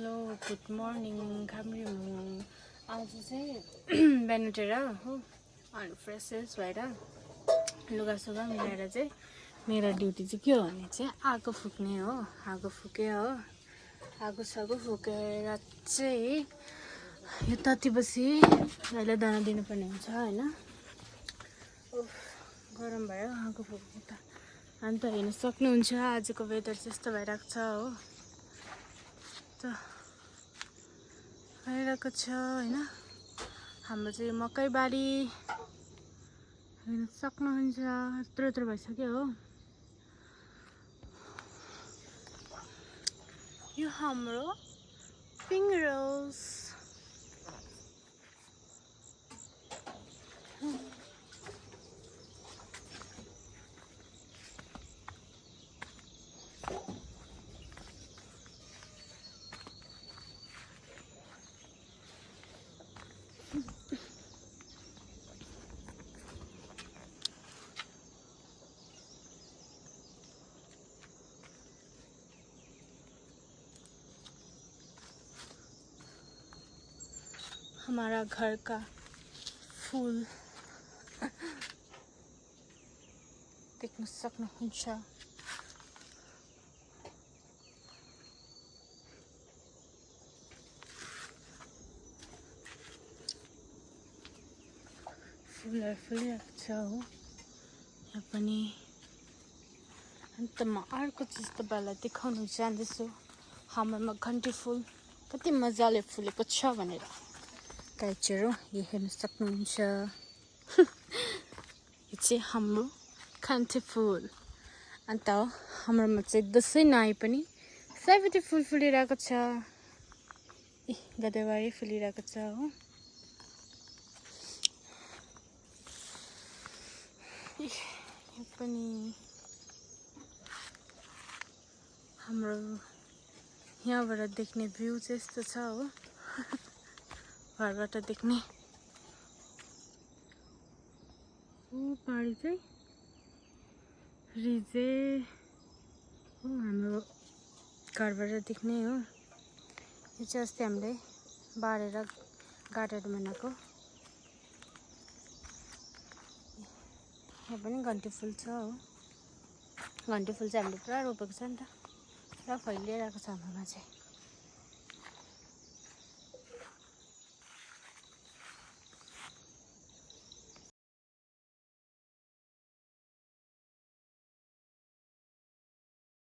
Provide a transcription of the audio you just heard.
Hello good morning खामरी आज चाहिँ बिहान उठेर हो अनि फ्रेस फ्रेस भएर लुगासुगा मिलाएर चाहिँ मेरो ड्युटी चाहिँ के हो भने चाहिँ आगो फुक्ने हो। आगो फुक्यो हो, आगो सागो फुकेर चाहिँ यो तति बसी अहिले दाना दिनुपर्ने हुन्छ होइन। गरम भयो आगो फुक्नु त। अन्त हेर्न सक्नुहुन्छ आजको वेदर चाहिँ यस्तो भइरहेको छ हो, त भइरहेको छ होइन। हाम्रो चाहिँ मकै बारी हेर्न सक्नुहुन्छ यत्रो यत्रो भइसक्यो हो। यो हाम्रो पिङ्क रोज हमारा घर का फूल देख्न सक्नुहुन्छ। फुलहरू फुलिरहेको छ हो यहाँ पनि। अन्त म अर्को चिज तपाईँलाई देखाउन चाहन्छु। हाम्रोमा घन्टी फुल कति मजाले फुलेको छ भनेर गाइजहरू यो हेर्न सक्नुहुन्छ। यो चाहिँ हाम्रो घन्टी फुल। अन्त हाम्रोमा चाहिँ दसैँ नआए पनि सयपत्री फुल फुलिरहेको छ। गदावारी फुलिरहेको छ हो। यो पनि हाम्रो यहाँबाट देख्ने भ्यू चाहिँ यस्तो छ हो। घरबाट देख्ने पारी चाहिँ रिजे हो, हाम्रो घरबाट देख्ने हो। यो चाहिँ अस्ति हामीले बारेर गाडेर बनाएको। यहाँ पनि घन्टी फुल छ हो। घन्टी फुल चाहिँ हामीले पुरा रोपेको छ नि त, पुरा फैलिरहेको छ हाम्रोमा चाहिँ।